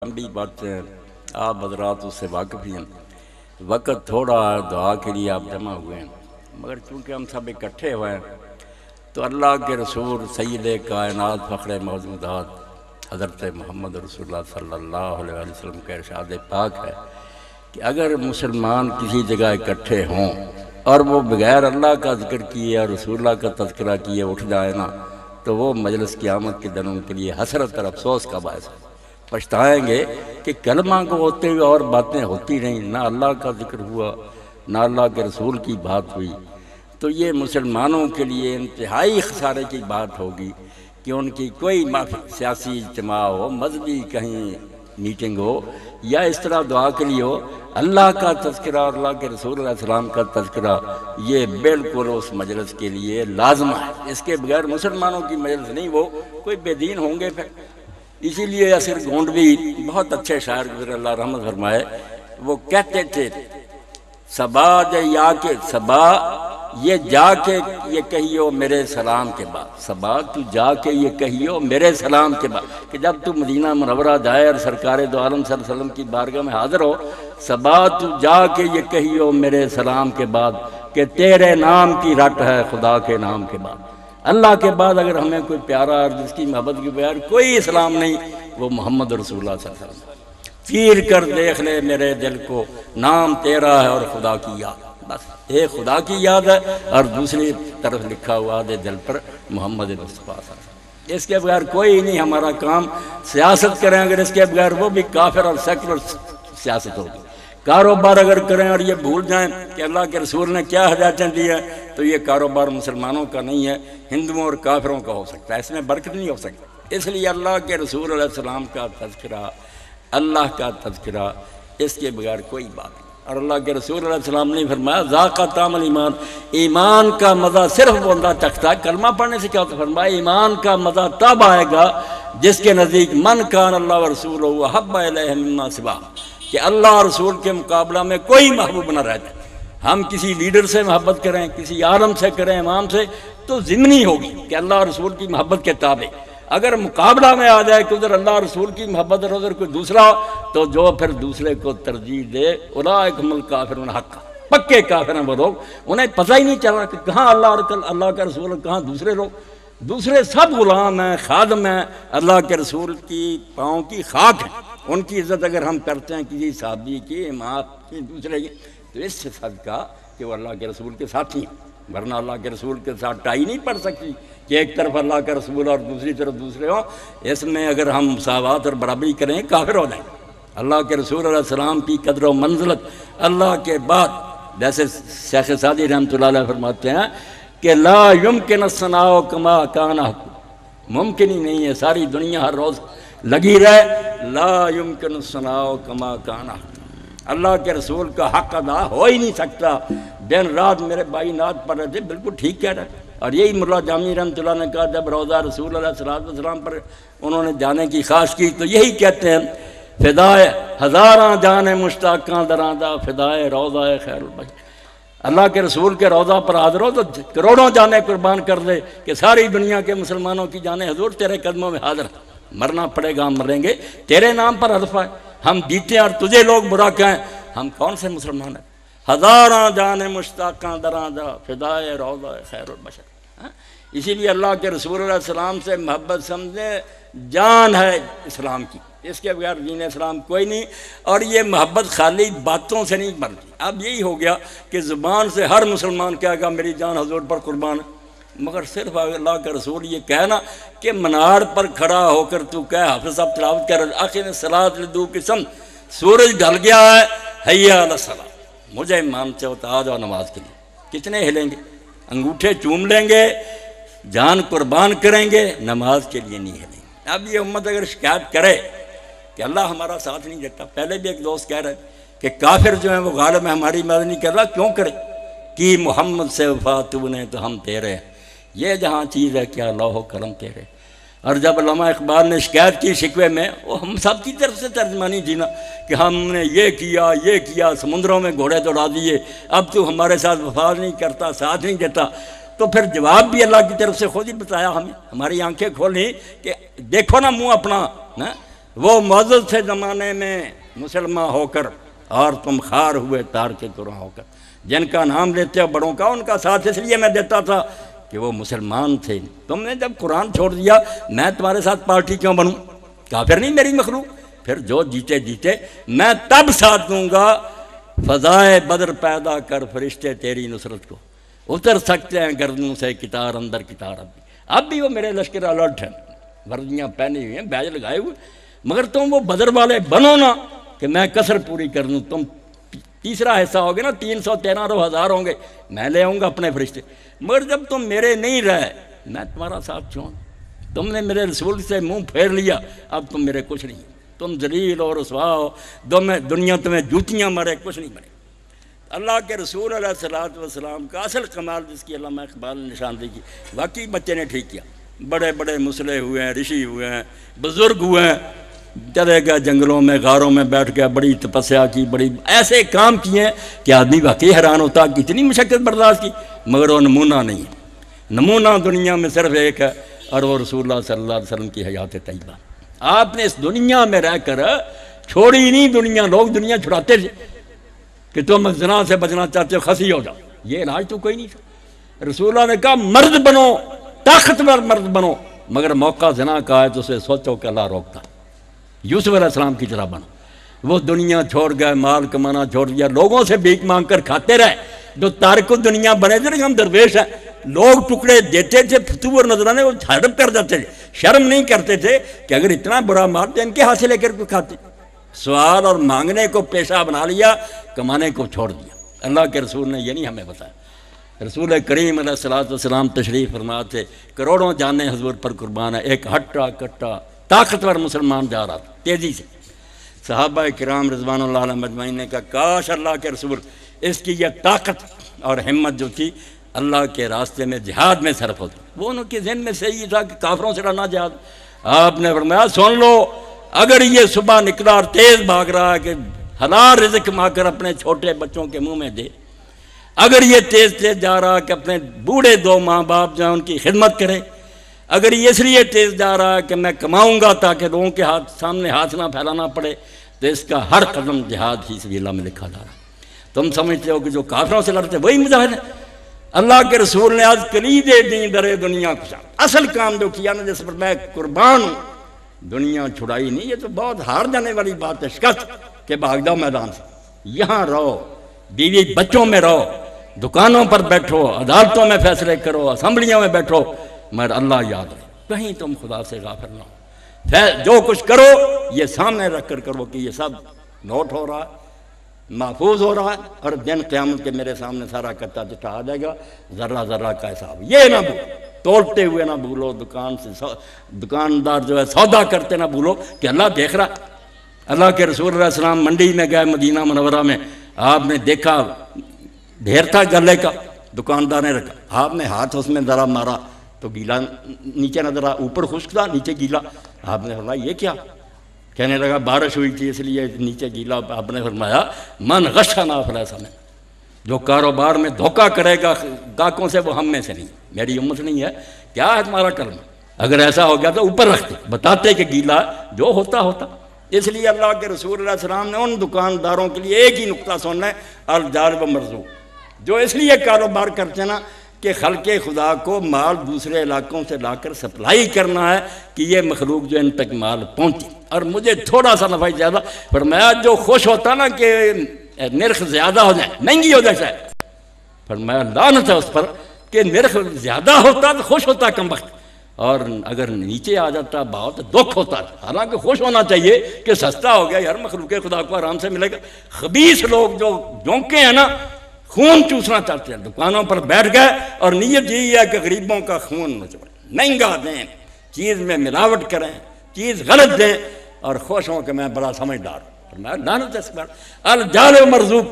لمبی باتیں ہیں، آپ حضرات اس سے واقف ہیں۔ وقت تھوڑا ہے، دعا کے لیے آپ جمع ہوئے ہیں، مگر چونکہ ہم سب اکٹھے ہوئے ہیں تو اللہ کے رسول سید کائنات فخر موجودات حضرت محمد رسول اللہ صلی اللہ علیہ وسلم کا ارشاد پاک ہے کہ اگر مسلمان کسی جگہ اکٹھے ہوں اور وہ بغیر اللہ کا ذکر کیے اور رسول اللہ کا تذکرہ کیے اٹھ جائے نا، تو وہ مجلس قیامت کے دن ان کے لیے حسرت اور افسوس کا باعث ہے۔ پچھتائیں گے کہ کلمہ کو ہوتے ہوئے اور باتیں ہوتی رہیں، نہ اللہ کا ذکر ہوا نہ اللہ کے رسول کی بات ہوئی، تو یہ مسلمانوں کے لیے انتہائی خسارے کی بات ہوگی کہ ان کی کوئی سیاسی اجتماع ہو، مذہبی کہیں میٹنگ ہو یا اس طرح دعا کے لیے ہو، اللہ کا تذکرہ اور اللہ کے رسول علیہ السلام کا تذکرہ یہ بالکل اس مجلس کے لیے لازم ہے۔ اس کے بغیر مسلمانوں کی مجلس نہیں، وہ کوئی بے دین ہوں گے پھر۔ اسی لیے یاسر گونڈوی بہت اچھے شاعر گزر اللہ رحمت فرمائے، وہ کہتے تھے صبا یا کہ صبا یہ جا کے یہ کہیو میرے سلام کے بعد، صبا تو جا کے یہ کہیو میرے سلام کے بعد، کہ جب تو مدینہ منورہ جائے اور سرکار دو عالم صلی اللہ علیہ وسلم کی بارگاہ میں حاضر ہو، صبا تو جا کے یہ کہیو میرے سلام کے بعد کہ تیرے نام کی رٹ ہے خدا کے نام کے بعد۔ اللہ کے بعد اگر ہمیں کوئی پیارا اور جس کی محبت کے بغیر کوئی اسلام نہیں، وہ محمد رسول اللہ صلی اللہ علیہ وسلم۔ چیر کر دیکھ لے میرے دل کو، نام تیرا ہے اور خدا کی یاد، بس ایک خدا کی یاد ہے اور دوسری طرف لکھا ہوا دے دل پر محمد مصطفیٰ صلی اللہ علیہ وسلم۔ اس کے بغیر کوئی نہیں ہمارا کام۔ سیاست کریں اگر اس کے بغیر، وہ بھی کافر اور سیکولر سیاست ہوگی۔ کاروبار اگر کریں اور یہ بھول جائیں کہ اللہ کے رسول نے کیا ہدایتیں دی ہیں، تو یہ کاروبار مسلمانوں کا نہیں ہے، ہندوؤں اور کافروں کا ہو سکتا ہے، اس میں برکت نہیں ہو سکتی۔ اس لیے اللہ کے رسول علیہ السلام کا تذکرہ، اللہ کا تذکرہ، اس کے بغیر کوئی بات نہیں۔ اور اللہ کے رسول علیہ السلام نے فرمایا ذاق طعم الایمان، ایمان کا مزہ صرف وہ بندہ چکھتا ہے، کلمہ پڑھنے سے کیا ہوتا ہے؟ فرمایا ایمان کا مزہ تب آئے گا جس کے نزدیک من کان اللہ و رسولہ احب الیہ مما سواہ، کہ اللہ اور رسول کے مقابلہ میں کوئی محبوب نہ رہتا۔ ہم کسی لیڈر سے محبت کریں، کسی عالم سے کریں، امام سے، تو ضمنی ہوگی کہ اللہ اور رسول کی محبت کے تابع۔ اگر مقابلہ میں آ جائے کہ ادھر اللہ اور رسول کی محبت اور ادھر کوئی دوسرا، تو جو پھر دوسرے کو ترجیح دے اولئک هم الکافرون حقا، پکے کافر ہیں وہ لوگ، انہیں پتہ ہی نہیں چلا کہ کہاں اللہ اور اللہ کا رسول اور کہاں دوسرے لوگ۔ دوسرے سب غلام ہیں، خادم ہیں، اللہ کے رسول کی پاؤں کی خاک ہیں۔ ان کی عزت اگر ہم کرتے ہیں کسی صحابی کی، امام کی، دوسرے کی، تو اس سے صدقہ کہ وہ اللہ کے رسول کے ساتھی ہیں، ورنہ اللہ کے رسول کے ساتھ ٹائی نہیں پڑ سکتی کہ ایک طرف اللہ کا رسول اور دوسری طرف دوسرے ہوں۔ اس میں اگر ہم مساوات اور برابری کریں کافر ہو جائیں۔ اللہ کے رسول علیہ السلام کی قدر و منزلت اللہ کے بعد، جیسے شیخ سعدی رحمۃ اللہ علیہ فرماتے ہیں کہ لا یمکن الثناء کما کان حق، ممکن ہی نہیں ہے ساری دنیا ہر روز لگی رہے لا یمکن الثناء کما کان حق، اللہ کے رسول کا حق ادا ہو ہی نہیں سکتا۔ دن رات میرے بھائی نعت پڑھ رہے تھے، بالکل ٹھیک کہہ رہے، اور یہی ملا جامی رحمۃ اللہ نے کہا جب روضہ رسول علیہ السلام پر انہوں نے جانے کی خواہش کی تو یہی کہتے ہیں فدائے ہزاراں جان مشتاقاں دراندہ فدائے روضہ خیر البشر، اللہ کے رسول کے روضہ پر حاضر ہو تو کروڑوں جانیں قربان کر دے کہ ساری دنیا کے مسلمانوں کی جانیں حضور تیرے قدموں میں حاضر ہیں، مرنا پڑے گا ہم مریں گے، تیرے نام پر حلف ہے، ہم جیتے ہیں اور تجھے لوگ برا کہیں، ہم کون سے مسلمان ہیں؟ ہزاراں جان مشتاقاں دراندہ فدائے روضہ خیر البشر۔ اسی لیے اللہ کے رسول علیہ السلام سے محبت سمجھے جان ہے اسلام کی، اس کے بغیر دین اسلام کوئی نہیں۔ اور یہ محبت خالی باتوں سے نہیں بنتی۔ اب یہی ہو گیا کہ زبان سے ہر مسلمان کہے گا میری جان حضور پر قربان ہے، مگر صرف اللہ کا رسول یہ کہنا کہ منار پر کھڑا ہو کر تو کہہ، حافظ صاحب تلاوت کر رہے آخر الصلاۃ لدو قسم، سورج ڈھل گیا ہے، حیا علی الصلاۃ، مجھے مانتے ہو تو آ جاؤ نماز کے لیے۔ کتنے ہلیں گے، انگوٹھے چوم لیں گے، جان قربان کریں گے، نماز کے لیے نہیں ہلیں گے۔ اب یہ امت اگر شکایت کرے کہ اللہ ہمارا ساتھ نہیں دیتا، پہلے بھی ایک دوست کہہ رہے کہ کافر جو ہیں وہ غالب ہے ہماری مدد نہیں کر رہا، کیوں کرے کہ محمد سے وفا تو نے تو ہم تیرے ہیں، یہ جہاں چیز ہے کیا لوح و قلم تیرے۔ اور جب علامہ اقبال نے شکایت کی شکوے میں، وہ ہم سب کی طرف سے ترجمانی تھی نا کہ ہم نے یہ کیا، سمندروں میں گھوڑے دوڑا دیے، اب تو ہمارے ساتھ وفا نہیں کرتا، ساتھ نہیں دیتا، تو پھر جواب بھی اللہ کی طرف سے خود ہی بتایا ہمیں، ہماری آنکھیں کھولی کہ دیکھو نا منہ اپنا، وہ معزز تھے زمانے میں مسلمان ہو کر، اور تم خار ہوئے تار کے قرآن ہو کر۔ جن کا نام لیتے ہو بڑوں کا، ان کا ساتھ اس لیے میں دیتا تھا کہ وہ مسلمان تھے۔ تم نے جب قرآن چھوڑ دیا، میں تمہارے ساتھ پارٹی کیوں بنوں؟ کافر نہیں میری مخلوق؟ پھر جو جیتے جیتے میں تب ساتھ دوں گا، فضائے بدر پیدا کر فرشتے تیری نصرت کو، اتر سکتے ہیں گردنوں سے کتار اندر کتار۔ اب بھی وہ میرے لشکر الرٹ ہیں، وردیاں پہنی ہوئی ہیں، بیج لگائے ہوئے، مگر تم وہ بدر والے بنو نا کہ میں کسر پوری کر دوں۔ تم تیسرا حصہ ہوگے نا، 313,000 ہوں گے، میں لے آؤں گا اپنے فرشتے، مگر جب تم میرے نہیں رہے میں تمہارا ساتھ چھوڑ۔ تم نے میرے رسول سے منہ پھیر لیا، اب تم میرے کچھ نہیں، تم ذلیل اور رسوا ہو، دنیا تمہیں جوتیاں مارے، کچھ نہیں بنے۔ اللہ کے رسول علیہ السلام کا اصل کمال جس کی علامہ اقبال نے نشاندہی کی، واقعی بچے نے ٹھیک کیا، بڑے بڑے مسلح ہوئے ہیں، رشی ہوئے ہیں، بزرگ ہوئے ہیں، چلے گئے جنگلوں میں غاروں میں بیٹھ گئے، بڑی تپسیا کی، بڑی ایسے کام کیے ہیں کہ آدمی واقعی حیران ہوتا کہ اتنی مشقت برداشت کی، مگر وہ نمونہ نہیں ہے۔ نمونہ دنیا میں صرف ایک ہے، اور وہ رسول اللہ صلی اللہ علیہ وسلم کی حیات طیبہ۔ آپ نے اس دنیا میں رہ کر چھوڑی نہیں دنیا، لوگ دنیا چھڑاتے تھے کہ تم زنا سے بچنا چاہتے ہو خسی ہو جاؤ، یہ علاج تو کوئی نہیں تھا۔ رسول اللہ نے کہا مرد بنو، طاقتور مرد بنو، مگر موقع زنا کا ہے تو اسے سوچو کہ اللہ روکتا۔ یوسف علیہ السلام کی طرح بنو۔ وہ دنیا چھوڑ گئے، مال کمانا چھوڑ دیا، لوگوں سے بھیک مانگ کر کھاتے رہے، جو تارک دنیا بنے تھے، ہم درویش ہیں، لوگ ٹکڑے دیتے تھے، فتور نظرانے وہ ہڑپ کر جاتے تھے، شرم نہیں کرتے تھے کہ اگر اتنا برا مال تو ان کے ہاتھ سے لے کر کوئی کھاتے۔ سوال اور مانگنے کو پیشہ بنا لیا، کمانے کو چھوڑ دیا۔ اللہ کے رسول نے یہ نہیں ہمیں بتایا۔ رسول کریم علیہ السلام تشریف فرما تھے، کروڑوں جانیں حضور پر قربان ہے، ایک ہٹا کٹا طاقتور مسلمان جا رہا تھا تیزی سے۔ صحابہ کرام رضوان اللہ علیہ مجمعین نے کہا کاش اللہ کے رسول اس کی یہ طاقت اور ہمت جو تھی اللہ کے راستے میں جہاد میں صرف ہوتی۔ وہ ان کے ذہن میں سے یہ تھا کہ کافروں سے لڑنا جہاد۔ آپ نے فرمایا سن لو، اگر یہ صبح نکلا اور تیز بھاگ رہا ہے کہ حلال رزق کما کر اپنے چھوٹے بچوں کے منہ میں دے، اگر یہ تیز تیز جا رہا ہے کہ اپنے بوڑھے 2 ماں باپ جو ہیں ان کی خدمت کرے، اگر یہ اس لیے تیز جا رہا ہے کہ میں کماؤں گا تاکہ لوگوں کے سامنے ہاتھ نہ پھیلانا پڑے، تو اس کا ہر قدم جہاد ہی سبیل اللہ میں لکھا جا رہا ہے۔ تم سمجھتے ہو کہ جو کافروں سے لڑتے وہی مجاہد ہیں؟ اللہ کے رسول نے آج کلیدے دیں درے دنیا کشا، اصل کام جو کیا نا، جس پر میں قربان ہوں، دنیا چھڑائی نہیں۔ یہ تو بہت ہار جانے والی بات ہے، شکست کہ بھاگ جاؤ میدان سے، یہاں رہو، بیوی بچوں میں رہو، دکانوں پر بیٹھو، عدالتوں میں فیصلے کرو، اسمبلیوں میں بیٹھو، مگر اللہ یاد رہے، کہیں تم خدا سے غافل نہ ہو۔ جو کچھ کرو یہ سامنے رکھ کر کرو کہ یہ سب نوٹ ہو رہا ہے، محفوظ ہو رہا ہے، اور دن قیامت کے میرے سامنے سارا کچا چٹا آ جائے گا، ذرہ ذرہ کا حساب۔ یہ نہ بھولو، توڑتے ہوئے نہ بھولو، دکاندار جو ہے سودا کرتے نہ بھولو کہ اللہ دیکھ رہا۔ اللہ کے رسول علیہ السلام منڈی میں گئے مدینہ منورہ میں، آپ نے دیکھا ڈھیر تھا گلے کا، دکاندار نے رکھا، آپ نے ہاتھ اس میں ذرا مارا تو گیلا نیچے نظر آ، اوپر خشک تھا نیچے گیلا۔ آپ نے فرمایا یہ کیا؟ کہنے لگا بارش ہوئی تھی اس لیے نیچے گیلا۔ آپ نے فرمایا من غشنا فلیس منا، جو کاروبار میں دھوکہ کرے گا گاہکوں سے وہ ہم میں سے نہیں، میری امت نہیں ہے۔ کیا ہے تمہارا کلمہ؟ اگر ایسا ہو گیا تو اوپر رکھتے، بتاتے کہ گیلا جو ہوتا ہوتا۔ اس لیے اللہ کے رسول علیہ السلام نے ان دکانداروں کے لیے ایک ہی نقطہ سننا ہے، الجالب مرزوق، جو اس لیے کاروبار کرتے نا کہ خلق خدا کو مال دوسرے علاقوں سے لا کر سپلائی کرنا ہے کہ یہ مخلوق جو ان تک مال پہنچے اور مجھے تھوڑا سا نفع زیادہ۔ فرمایا جو خوش ہوتا نا کہ نرخ زیادہ ہو جائے، مہنگی ہو جائے شاید، فرمایا لعنت ہے اس پر کہ نرخ زیادہ ہوتا تو خوش ہوتا کم وقت، اور اگر نیچے آ جاتا بہت دکھ ہوتا۔ حالانکہ خوش ہونا چاہیے کہ سستا ہو گیا یار، مخلوق خدا کو آرام سے ملے گا۔ خبیث لوگ جو جونکے ہیں نا، خون چوسنا چاہتے ہیں، دکانوں پر بیٹھ گئے اور نیت یہی ہے کہ غریبوں کا خون نچوڑیں، مہنگا دیں، چیز میں ملاوٹ کریں، چیز غلط دیں، اور خوش ہوں کہ میں بڑا سمجھدار ہوں۔ فرمایا لعنت ہے اس پر، الجالب مرزوق،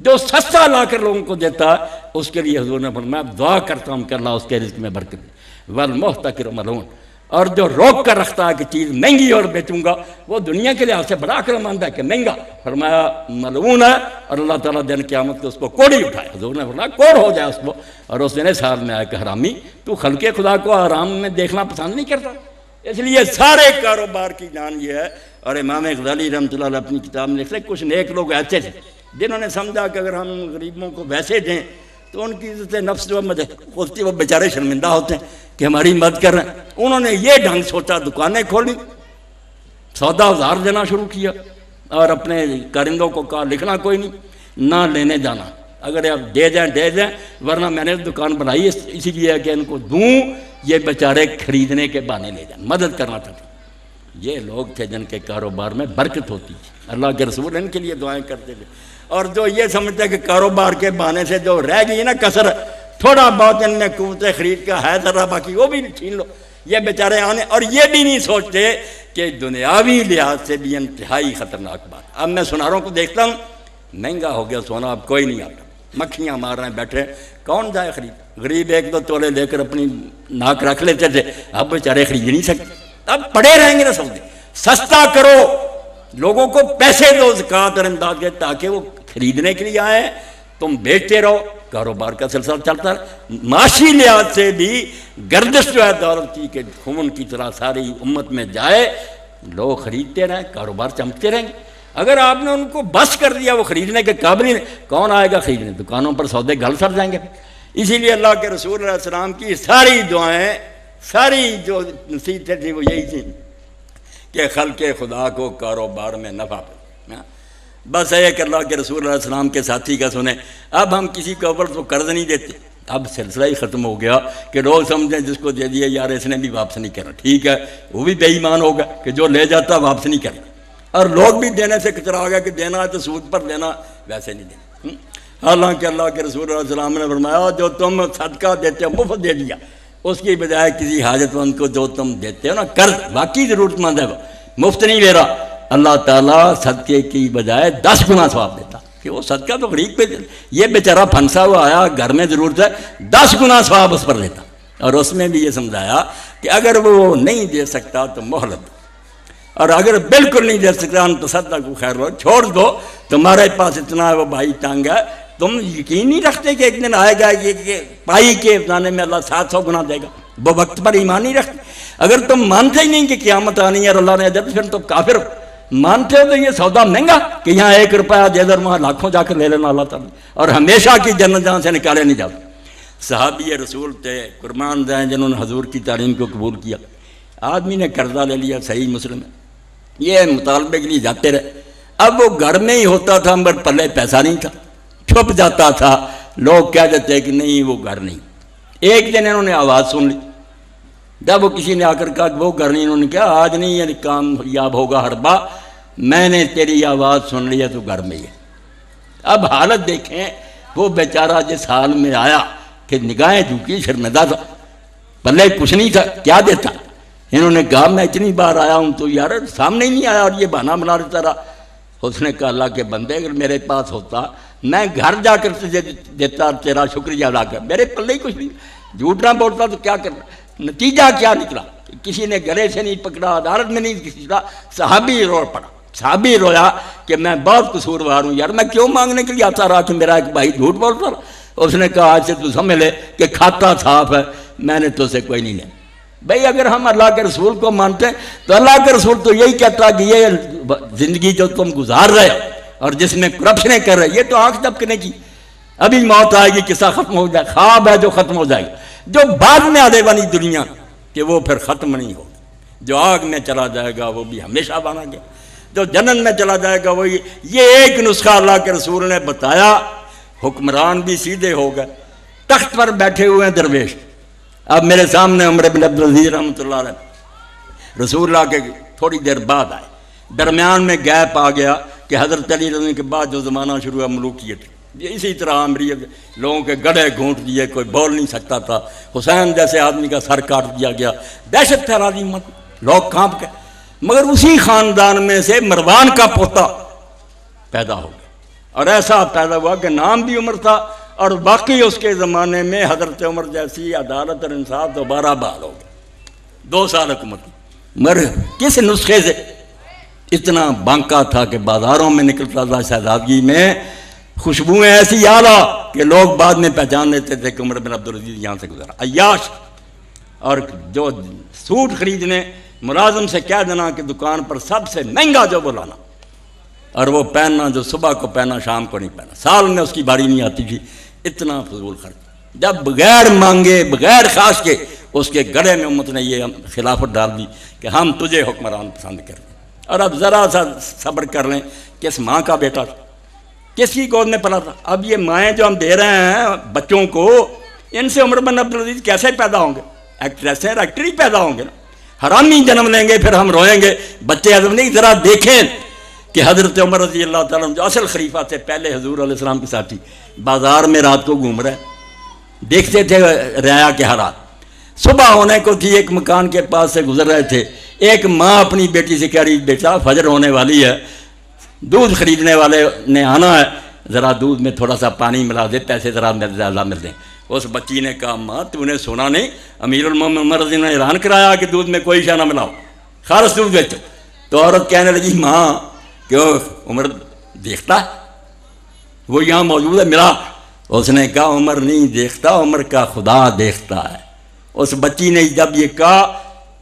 جو سستا لا کر لوگوں کو دیتا ہے اس کے لیے حضور نے فرمایا دعا کرتا ہوں کہ اللہ اس کے رزق میں برکت دے۔ والمحتکر ملعون، اور جو روک کر رکھتا ہے کہ چیز مہنگی اور بیچوں گا، وہ دنیا کے لحاظ سے بڑا عقلمند ہے کہ مہنگا، فرمایا ملعون ہے، اور اللہ تعالیٰ دن قیامت کو اس کو کوڑی اٹھائے۔ حضور نے فرمایا کوڑ ہو جائے اس کو، اور اس دن اس حال میں آیا کہ حرامی تو خلق خدا کو آرام میں دیکھنا پسند نہیں کرتا۔ اس لیے سارے کاروبار کی جان یہ ہے اور امام غزالی رحمۃ اللہ علیہ اپنی کتاب میں لکھتے ہیں کچھ نیک لوگ ایسے تھے جنہوں نے سمجھا کہ اگر ہم غریبوں کو ویسے دیں تو ان کی عزت نفس جو ہوتی وہ بیچارے شرمندہ ہوتے ہیں کہ ہماری مدد کر رہے ہیں. انہوں نے یہ ڈھنگ سوچا, دکانیں کھولی, سودا ازار دینا شروع کیا, اور اپنے کارندوں کو کہا لکھنا کوئی نہیں, نہ لینے جانا, اگر آپ دے دیں ورنہ میں نے دکان بنائی اسی لیے کہ ان کو دوں, یہ بیچارے خریدنے کے بہانے لے جائیں, مدد کرنا چاہتے. یہ لوگ تھے جن کے کاروبار میں برکت ہوتی تھی. اللہ کے رسول ان کے لیے دعائیں کرتے تھے. اور جو یہ سمجھتے کہ کاروبار کے بہانے سے جو رہ گئی نا کسر, تھوڑا بہت ان میں قوت خرید کا ہے ذرا, باقی وہ بھی چھین لو, یہ بیچارے آنے. اور یہ بھی نہیں سوچتے کہ دنیاوی لحاظ سے بھی انتہائی خطرناک بات. اب میں سوناروں کو دیکھتا ہوں, مہنگا ہو گیا سونا, اب کوئی نہیں آتا, مکھیاں مار رہے ہیں بیٹھے, کون جائے خرید. غریب 1-2 تولے لے کر اپنی ناک رکھ لیتے تھے, اب بیچارے خرید نہیں سکتے, اب پڑے رہیں گے نا سودے. سستا کرو, لوگوں کو پیسے دو زکوٰۃ اور امداد کے, تاکہ وہ خریدنے کے لیے آئیں, تم بیچتے رہو, کاروبار کا سلسلہ چلتا ہے. معاشی لحاظ سے بھی گردش جو ہے دولت کی کہ خون کی طرح ساری امت میں جائے, لوگ خریدتے رہیں, کاروبار چمکتے رہیں گے. اگر آپ نے ان کو بس کر دیا, وہ خریدنے کے قابل ہی نہیں, کون آئے گا خریدنے؟ دکانوں پر سودے گھل سر جائیں گے. اسی لیے اللہ کے رسول علیہ السلام کی ساری دعائیں, ساری جو نصیحتیں تھیں وہ یہی تھیں کہ خلق خدا کو کاروبار میں نفع پہ. بس ہے کہ اللہ کے رسول علیہ السلام کے ساتھی کا سنیں. اب ہم کسی کو اوپر تو قرض نہیں دیتے, اب سلسلہ ہی ختم ہو گیا کہ لوگ سمجھیں جس کو دے دیا یار اس نے بھی واپس نہیں کرنا, ٹھیک ہے وہ بھی بے ایمان ہوگا کہ جو لے جاتا واپس نہیں کرنا. اور لوگ بھی دینے سے کچرا گیا کہ دینا ہے تو سود پر دینا, ویسے نہیں دینا. حالانکہ اللہ کے رسول علیہ السلام نے فرمایا جو تم صدقہ دیتے ہو مفت دے دیا, اس کی بجائے کسی حاجت مند کو جو تم دیتے ہو نا قرض, واقعی ضرورت مند ہے وہ, مفت نہیں لے رہا, اللہ تعالیٰ صدقے کی بجائے 10 گنا ثواب دیتا. کہ وہ صدقہ تو غریب پہ, یہ بیچارہ پھنسا ہوا آیا گھر میں ضرورت ہے, 10 گنا ثواب اس پر دیتا. اور اس میں بھی یہ سمجھایا کہ اگر وہ نہیں دے سکتا تو مہلت, اور اگر بالکل نہیں دے سکتا تو تصدق کو خیر ہو, چھوڑ دو, تمہارے پاس اتنا ہے وہ بھائی تانگ ہے, تم یقین نہیں رکھتے کہ ایک دن آئے گا کہ پائی کے افزانے میں اللہ 700 گنا دے گا, وہ وقت پر ایمان نہیں رکھتے. اگر تم مانتے ہی نہیں کہ قیامت آنی ہے اور اللہ نے دے تو پھر تم کافر ہو. مانتے ہو تو یہ سودا مہنگا کہ یہاں 1 روپیہ دے در وہاں لاکھوں جا کر لے لینا اللہ تعالیٰ, اور ہمیشہ کی جنت جہاں سے نکالے نہیں جاتے. صحابی رسول تھے قربان جائیں جنہوں نے حضور کی تعلیم کو قبول کیا. آدمی نے قرضہ لے لیا, صحیح مسلم ہے, یہ مطالبے کے لیے جاتے رہے. اب وہ گھر میں ہی ہوتا تھا مگر پلے پیسہ نہیں تھا, چھپ جاتا تھا, لوگ کہہ دیتے کہ نہیں وہ گھر نہیں. ایک دن انہوں نے آواز سن لی, جب وہ کسی نے آ کر کہا وہ گھر نہیں, انہوں نے کہا آج نہیں یہ کام یاب ہوگا ہربا, میں نے تیری آواز سن لی ہے تو گھر میں ہی ہے. اب حالت دیکھیں, وہ بیچارہ جس حال میں آیا کہ نگاہیں جھکی, شرمندہ تھا, پلے کچھ نہیں تھا, کیا دیتا. انہوں نے کہا میں اتنی بار آیا ہوں تو یار سامنے ہی نہیں آیا, اور یہ بہانہ بنا دیتا رہا. اس نے کہا اللہ کے بندے اگر میرے پاس ہوتا میں گھر جا کر تجھے دیتا, تیرا شکریہ ادا کر, میرے پلے ہی کچھ نہیں, جھوٹ نہ بولتا تو کیا کرنا. نتیجہ کیا نکلا, کسی نے گلے سے نہیں پکڑا, عدالت میں نہیں کسی کا, صحابی رو پڑا. صحابی رویا کہ میں بہت قصوروار ہوں یار, میں کیوں مانگنے کے لیے آتا رہا کہ میرا ایک بھائی جھوٹ بولتا رہا. اس نے کہا آج سے تو سمجھ لے کہ کھاتا صاف ہے, میں نے تو سے کوئی نہیں لیا. بھئی اگر ہم اللہ کے رسول کو مانتے ہیں تو اللہ کے رسول تو یہی کہتا کہ یہ زندگی جو تم گزار رہے اور جس میں کرپشنیں کر رہے, یہ تو آنکھ دبکنے کی, ابھی موت آئے گی, قصہ ختم ہو جائے, خواب ہے جو ختم ہو جائے گا. جو بعد میں آنے والی دنیا کہ وہ پھر ختم نہیں ہوگی. جو آگ میں چلا جائے گا وہ بھی ہمیشہ بنا گیا, جو جنت میں چلا جائے گا وہی. یہ ایک نسخہ اللہ کے رسول نے بتایا, حکمران بھی سیدھے ہو گئے, تخت پر بیٹھے ہوئے ہیں درویش. اب میرے سامنے عمر بن عبدالعزیز رحمۃ اللہ علیہ رسول اللہ کے تھوڑی دیر بعد آئے, درمیان میں گیپ آ گیا کہ حضرت علی رضی اللہ عنہ کے بعد جو زمانہ شروع ہوا ملوکیت, اسی طرح امریت لوگوں کے گڑھے گھونٹ دیے, کوئی بول نہیں سکتا تھا. حسین جیسے آدمی کا سر کاٹ دیا گیا, دہشت پھیلا دی مت, لوگ کانپ گئے. مگر اسی خاندان میں سے مروان کا پوتا پیدا ہو گیا, اور ایسا پیدا ہوا کہ نام بھی عمر تھا, اور باقی اس کے زمانے میں حضرت عمر جیسی عدالت اور انصاف دوبارہ بحال ہو گیا. 2 سال حکومت کی. مگر کس نسخے سے اتنا بانکا تھا کہ بازاروں میں نکلتا تھا شہزادگی میں خوشبوئیں ایسی اعلیٰ کہ لوگ بعد میں پہچان لیتے تھے کہ عمر بن عبدالعزیز یہاں سے گزرا. عیاش, اور جو سوٹ خریدنے ملازم سے کہہ دینا کہ دکان پر سب سے مہنگا جو وہ لانا، اور وہ پہننا جو صبح کو پہنا شام کو نہیں پہنا، سال میں اس کی باری نہیں آتی تھی، اتنا فضول خرچ، جب بغیر مانگے بغیر خواہش کے اس کے گڑے میں امت نے یہ خلافت ڈال دی کہ ہم تجھے حکمران پسند کر لیں۔ اور اب ذرا سا صبر کر لیں، کس ماں کا بیٹا تھا، کس کی گود میں پلا تھا؟ اب یہ مائیں جو ہم دے رہے ہیں بچوں کو، ان سے عمر بن عبدالعزیز کیسے پیدا ہوں گے؟ ایکٹریس ہیں، ایکٹر ہی پیدا ہوں گے نا، حرامی جنم لیں گے، پھر ہم روئیں گے بچے ہضم نہیں۔ ذرا دیکھیں کہ حضرت عمر رضی اللہ تعالیٰ عنہ جو اصل خلیفہ تھے، پہلے حضور علیہ السلام کے ساتھی، بازار میں رات کو گھوم رہے ہیں، دیکھتے تھے رعایا کے حالات۔ صبح ہونے کو تھی، ایک مکان کے پاس سے گزر رہے تھے، ایک ماں اپنی بیٹی سے کہہ رہی، بیٹا فجر ہونے والی ہے، دودھ خریدنے والے نے آنا ہے، ذرا دودھ میں تھوڑا سا پانی ملا دے، پیسے ذرا زیادہ مل دیں۔ اس بچی نے کہا، ماں تو نے سنا نہیں، امیر المومنین عمر رضی اللہ عنہ نے اعلان کرایا کہ دودھ میں کوئی شے نہ ملاؤ، خالص دودھ بیچو۔ تو عورت کہنے لگی، ماں کیوں عمر دیکھتا ہے، وہ یہاں موجود ہے، ملا۔ اس نے کہا، عمر نہیں دیکھتا، عمر کا خدا دیکھتا ہے۔ اس بچی نے جب یہ کہا،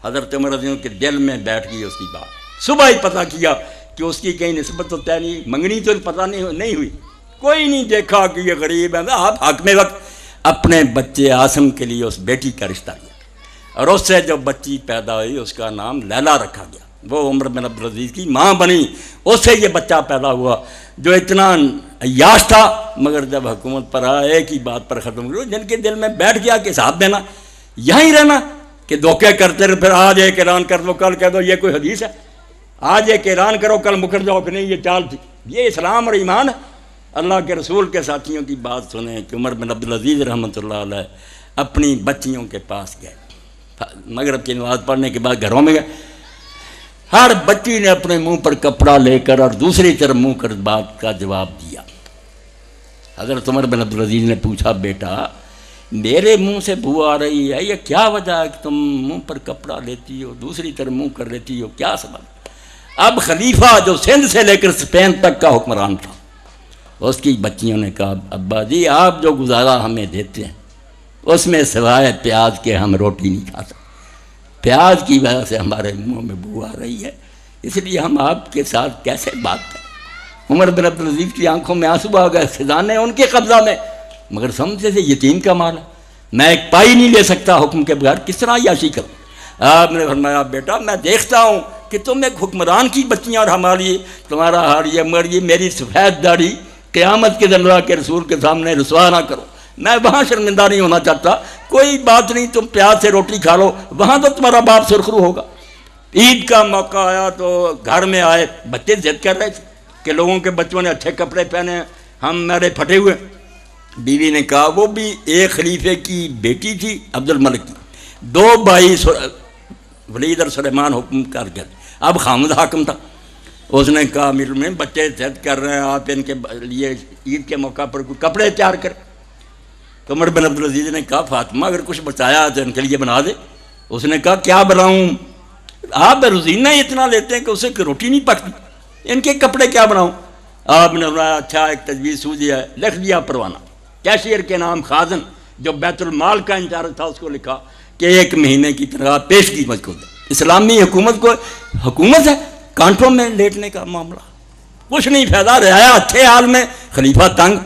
حضرت عمر رضی اللہ عنہ کے دل میں بیٹھ گئی اس کی بات۔ صبح ہی پتہ کیا کہ اس کی کہیں نسبت تو طے نہیں، منگنی تو پتہ نہیں ہوئی، کوئی نہیں دیکھا کہ یہ غریب ہے۔ آپ حاکم وقت اپنے بچے عاصم کے لیے اس بیٹی کا رشتہ لیا، اور اس سے جو بچی پیدا ہوئی اس کا نام لیلا رکھا گیا، وہ عمر بن عبدالعزیز کی ماں بنی، اس سے یہ بچہ پیدا ہوا جو اتنا عیاش تھا، مگر جب حکومت پر آیا ایک ہی بات پر ختم کرو، جن کے دل میں بیٹھ گیا کہ حساب دینا، یہیں رہنا، کہ دھوکے کرتے رہے، پھر آج ایک اعلان کر دو، کل کہہ دو یہ کوئی حدیث ہے، آج ایک اعلان کرو کل مکر جاؤ کہ نہیں یہ چال تھی۔ یہ اسلام اور ایمان ہے۔ اللہ کے رسول کے ساتھیوں کی بات سنیں کہ عمر بن عبدالعزیز رحمۃ اللہ علیہ اپنی بچیوں کے پاس گئے، مغرب کی نماز پڑھنے کے بعد گھروں میں گئے، ہر بچی نے اپنے منہ پر کپڑا لے کر اور دوسری طرف منہ کر بات کا جواب دیا۔ حضرت عمر بن عبدالعزیز نے پوچھا، بیٹا میرے منہ سے بو آ رہی ہے، یہ کیا وجہ ہے کہ تم منہ پر کپڑا لیتی ہو، دوسری طرف منہ کر لیتی ہو، کیا سبب؟ اب خلیفہ جو سندھ سے لے کر اسپین تک کا حکمران تھا، اس کی بچیوں نے کہا، ابا جی آپ جو گزارا ہمیں دیتے ہیں اس میں سوائے پیاز کے ہم روٹی نہیں کھا سکتے، پیاز کی وجہ سے ہمارے منہ میں بو آ رہی ہے، اس لیے ہم آپ کے ساتھ کیسے بات کریں۔ عمر بن عبدالعزیز کی آنکھوں میں آنسو آ گئے، خزانے ان کے قبضہ میں، مگر سمجھتے تھے یتیم کا مال ہے، میں ایک پائی نہیں لے سکتا حکم کے بغیر، کس طرح عیاشی کروں؟ آپ نے فرمایا، بیٹا میں دیکھتا ہوں کہ تم ایک حکمران کی بچیاں اور ہماری تمہارا حال یہ، مگر یہ میری سفید داڑھی قیامت کے دن اللہ کے رسول کے سامنے رسوا نہ کرو، میں وہاں شرمندہ نہیں ہونا چاہتا، کوئی بات نہیں تم پیاز سے روٹی کھا لو، وہاں تو تمہارا باپ سرخرو ہوگا۔ عید کا موقع آیا تو گھر میں آئے، بچے ضد کر رہے تھے کہ لوگوں کے بچوں نے اچھے کپڑے پہنے ہیں، ہم میرے پھٹے ہوئے۔ بیوی نے کہا، وہ بھی ایک خلیفے کی بیٹی تھی عبد الملک کی، دو بھائی ولید اور سلیمان حکم کر گئے، اب خامد حاکم تھا۔ اس نے کہا، امیر میں بچے ضد کر رہے ہیں، آپ ان کے لیے عید کے موقع پر کوئی کپڑے تیار کریں۔ تو عمر بن عبدالعزیز نے کہا، فاطمہ اگر کچھ بچایا تو ان کے لیے بنا دے۔ اس نے کہا، کیا بناؤں؟ آپ روزینہ ہی اتنا لیتے ہیں کہ اسے روٹی نہیں پکتی، ان کے کپڑے کیا بناؤں؟ آپ نے بنایا، اچھا ایک تجویز سوجی ہے، لکھ دیا پروانہ، کیشیئر کے نام خازن جو بیت المال کا انچارج تھا اس کو لکھا کہ 1 مہینے کی تنخواہ پیش کی مجھ کو دے۔ اسلامی حکومت کو حکومت ہے کانٹوں میں لیٹنے کا معاملہ، کچھ نہیں فائدہ، رعایا اچھے حال میں، خلیفہ تنگ۔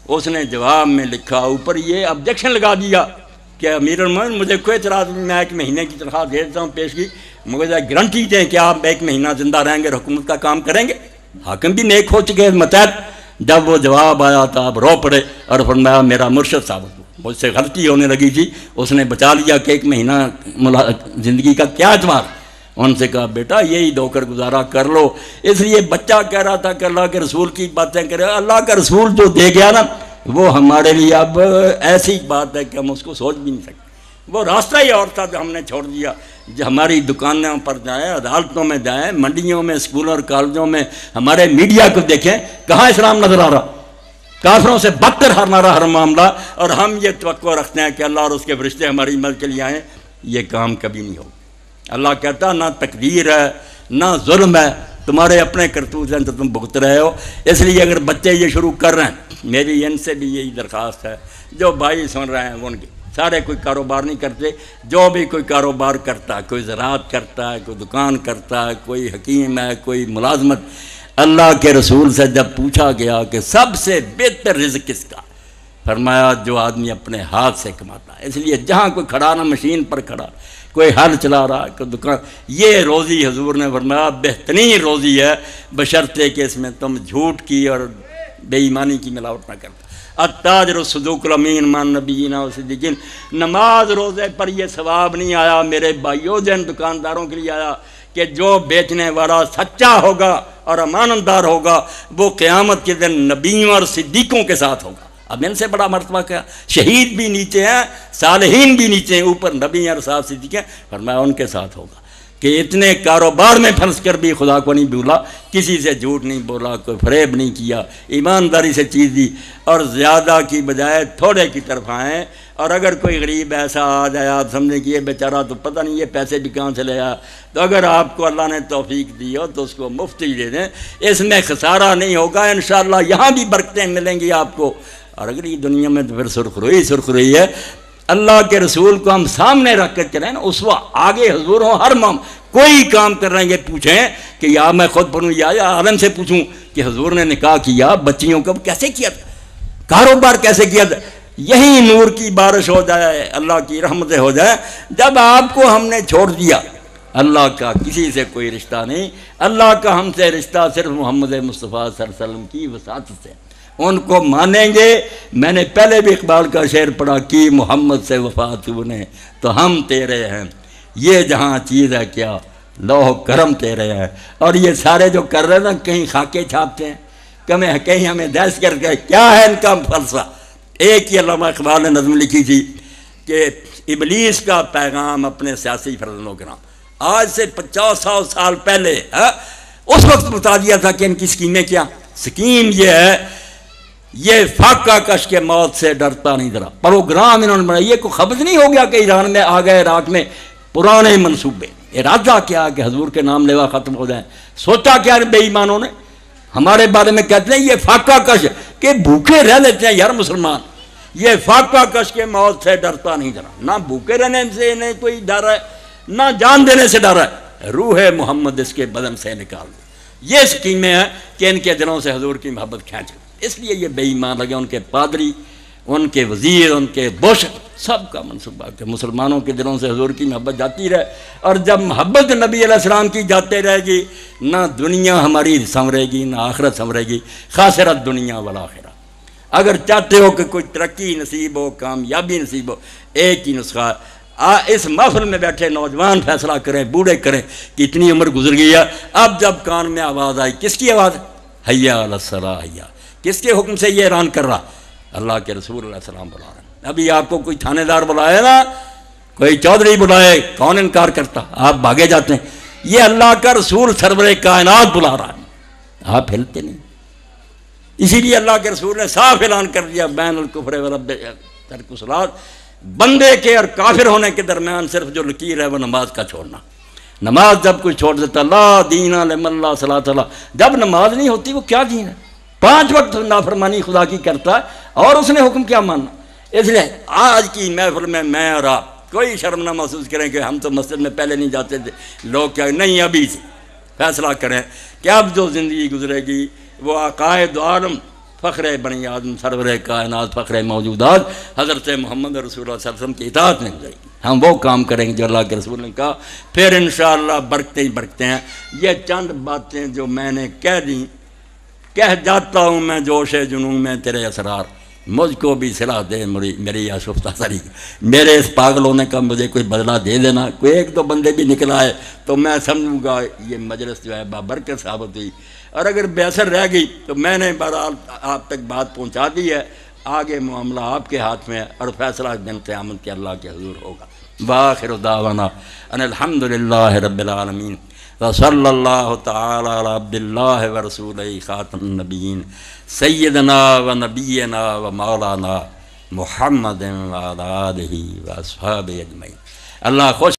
اس نے جواب میں لکھا اوپر یہ آبجیکشن لگا دیا کہ امیر المومنین مجھے کوئی اعتراض نہیں، میں 1 مہینے کی تنخواہ دے دیتا ہوں پیش کی، مجھے گارنٹی دیں کہ آپ 1 مہینہ زندہ رہیں گے، حکومت کا کام کریں گے۔ حاکم بھی نیک ہو چکے متحد۔ جب وہ جواب آیا تھا آپ رو پڑے اور فرمایا، میرا مرشد صاحب مجھ سے غلطی ہونے لگی تھی، اس نے بچا لیا کہ 1 مہینہ زندگی کا کیا اعتبار۔ ان سے کہا، بیٹا یہی دو کر گزارا کر لو۔ اس لیے بچہ کہہ رہا تھا کہ اللہ کے رسول کی باتیں کرے، اللہ کا رسول جو دے گیا نا وہ ہمارے لیے اب ایسی بات ہے کہ ہم اس کو سوچ بھی نہیں سکتے۔ وہ راستہ ہی اور تھا جو ہم نے چھوڑ دیا۔ جو ہماری دکانوں پر جائیں، عدالتوں میں جائیں، منڈیوں میں، اسکولوں اور کالجوں میں، ہمارے میڈیا کو دیکھیں، کہاں اسلام نظر آ رہا؟ کافروں سے بدتر ہمارا ہر معاملہ، اور ہم یہ توقع رکھتے ہیں کہ اللہ اور اس کے فرشتے ہماری مدد کے لیے آئیں، یہ کام کبھی نہیں ہوگا۔ اللہ کہتا نہ تقدیر ہے نہ ظلم ہے، تمہارے اپنے کرتوت ہیں تو تم بھگت رہے ہو۔ اس لیے اگر بچے یہ شروع کر رہے ہیں، میری ان سے بھی یہی درخواست ہے، جو بھائی سن رہے ہیں ان کی سارے کوئی کاروبار نہیں کرتے، جو بھی کوئی کاروبار کرتا ہے، کوئی زراعت کرتا ہے، کوئی دکان کرتا ہے، کوئی حکیم ہے، کوئی ملازمت، اللہ کے رسول سے جب پوچھا گیا کہ سب سے بہتر رزق کس کا، فرمایا جو آدمی اپنے ہاتھ سے کماتا ہے۔ اس لیے جہاں کوئی کھڑا نہ مشین پر کھڑا، کوئی ہل چلا رہا ہے، کوئی دکان، یہ روزی حضور نے فرمایا بہترین روزی ہے، بشرطے کہ اس میں تم جھوٹ کی اور بے ایمانی کی ملاوٹ نہ کرتا۔ التاجر الصدوق الامین من نبینا و صدیقین۔ نماز روزے پر یہ ثواب نہیں آیا میرے بھائیوں، جن دکانداروں کے لیے آیا کہ جو بیچنے والا سچا ہوگا اور امانت دار ہوگا وہ قیامت کے دن نبیوں اور صدیقوں کے ساتھ ہوگا۔ اب ان سے بڑا مرتبہ کیا، شہید بھی نیچے ہیں، صالحین بھی نیچے ہیں، اوپر نبی اور صاحب صدیق ہیں، فرمایا ان کے ساتھ ہوگا کہ اتنے کاروبار میں پھنس کر بھی خدا کو نہیں بھولا، کسی سے جھوٹ نہیں بولا، کوئی فریب نہیں کیا، ایمانداری سے چیز دی، اور زیادہ کی بجائے تھوڑے کی طرف آئیں۔ اور اگر کوئی غریب ایسا آ جائے آپ سمجھیں کہ یہ بیچارہ تو پتہ نہیں یہ پیسے بھی کہاں سے لے آیا، تو اگر آپ کو اللہ نے توفیق دی ہو تو اس کو مفت ہی دے دیں، اس میں خسارہ نہیں ہوگا، انشاءاللہ یہاں بھی برکتیں ملیں گی آپ کو، اور اگلی دنیا میں تو پھر سرخ روئی ہے۔ اللہ کے رسول کو ہم سامنے رکھ کر چلیں نا، اس وقت آگے حضور ہوں، ہر کوئی کام کر رہے ہیں، یہ پوچھیں کہ یا میں خود پڑھوں یا عالم سے پوچھوں کہ حضور نے نکاح کیا، بچیوں کا کیسے کیا تھا، کاروبار کیسے کیا تھا، یہی نور کی بارش ہو جائے، اللہ کی رحمتیں ہو جائے۔ جب آپ کو ہم نے چھوڑ دیا، اللہ کا کسی سے کوئی رشتہ نہیں، اللہ کا ہم سے رشتہ صرف محمد مصطفیٰ صلی اللہ علیہ وسلم کی وساطت سے، ان کو مانیں گے۔ میں نے پہلے بھی اقبال کا شعر پڑھا کہ محمد سے وفا تو نے تو ہم تیرے ہیں، یہ جہاں چیز ہے کیا لوح کرم تیرے ہے۔ اور یہ سارے جو کر رہے ہیں نا، کہیں خاکے چھاپتے ہیں، کہیں ہمیں دہشت کر کے، کیا ہے ان کا فلسفہ؟ ایک ہی علامہ اقبال نے نظم لکھی تھی کہ ابلیس کا پیغام اپنے سیاسی فرزندوں کے نام، آج سے 50 سال پہلے اس وقت بتا دیا تھا کہ ان کی سکیمیں کیا۔ سکیم یہ ہے، یہ فاقہ کش کے موت سے ڈرتا نہیں ذرا، پروگرام انہوں نے بنایا۔ یہ کوئی خبر نہیں ہو گیا کہ ایران میں آ گئے، عراق میں پرانے منصوبے، ارادہ کیا کہ حضور کے نام لیوا ختم ہو جائیں، سوچا کیا بے ایمانوں نے؟ ہمارے بارے میں کہتے ہیں یہ فاقہ کش کہ بھوکے رہ لیتے ہیں یار مسلمان، یہ فاقہ کش کے موت سے ڈرتا نہیں ذرا، نہ بھوکے رہنے سے انہیں کوئی ڈر ہے، نہ جان دینے سے ڈر ہے، روح محمد اس کے بدن سے نکال دو۔ یہ سکیمیں ہیں کہ ان کے دلوں سے حضور کی محبت کھینچ، اس لیے یہ بے ایمان لگے، ان کے پادری، ان کے وزیر، ان کے بش، سب کا منصوبہ کہ مسلمانوں کے دلوں سے حضور کی محبت جاتی رہے۔ اور جب محبت نبی علیہ السلام کی جاتے رہے گی، نہ دنیا ہماری سنورے گی نہ آخرت سنورے گی، خاسرت دنیا والآخرہ۔ اگر چاہتے ہو کہ کوئی ترقی نصیب ہو، کامیابی نصیب ہو، ایک ہی نسخہ ہے۔ اس محفل میں بیٹھے نوجوان فیصلہ کریں، بوڑھے کریں کہ اتنی عمر گزر گئی ہے، اب جب کان میں آواز آئی، کس کی آواز؟ حیا علی الصلاۃ، حیا، کس کے حکم سے یہ اعلان کر رہا؟ اللہ کے رسول علیہ السلام بلا رہے ہیں۔ ابھی آپ کو کوئی تھانے دار بلائے نا، کوئی چودھری بلائے، کون انکار کرتا؟ آپ بھاگے جاتے ہیں۔ یہ اللہ کا رسول سرور کائنات بلا رہا ہے، آپ ہلتے نہیں۔ اسی لیے اللہ کے رسول نے صاف اعلان کر دیا، بین الکفر ورب ترک الصلاۃ، بندے کے اور کافر ہونے کے درمیان صرف جو لکیر ہے وہ نماز کا چھوڑنا۔ نماز جب کوئی چھوڑ دیتا، لا دین لمن لا صلاۃ لہ، جب نماز نہیں ہوتی وہ کیا دین ہے؟ 5 وقت نافرمانی خدا کی کرتا ہے اور اس نے حکم کیا ماننا؟ اس لیے آج کی محفل میں اور آپ کوئی شرم نہ محسوس کریں کہ ہم تو مسجد میں پہلے نہیں جاتے تھے، لوگ کیا نہیں، ابھی سے فیصلہ کریں کہ اب جو زندگی گزرے گی وہ عقائد عالم، فخر بنی آدم، سرور کائنات، فخر موجودات حضرت محمد رسول اللہ صلی اللہ علیہ وسلم کی اطاعت میں گزرے گی۔ ہم وہ کام کریں گے جو اللہ کے رسول نے کہا، پھر انشاءاللہ برکتیں ہی برکتیں ہیں۔ یہ چند باتیں جو میں نے کہہ دیں، کہہ جاتا ہوں میں جوش جنون میں تیرے اسرار، مجھ کو بھی صلاح دے میری آشفتہ سری، میرے اس پاگل ہونے کا مجھے کوئی بدلہ دے دینا۔ کوئی ایک دو بندے بھی نکل آئے تو میں سمجھوں گا یہ مجلس جو ہے بابرکت ثابت ہوئی، اور اگر بے اثر رہ گئی تو میں نے بہرحال آپ تک بات پہنچا دی ہے، آگے معاملہ آپ کے ہاتھ میں ہے، اور فیصلہ دن قیامت کے اللہ کے حضور ہوگا۔ وآخر دعوانا ان الحمدللہ رب العالمین، وصلی اللہ تعالی علی عبد اللہ ورسولہ خاتم النبیین سیدنا و نبینا و مولانا محمد و علی آلہ و اصحابہ اجمعین۔ اللہ خوش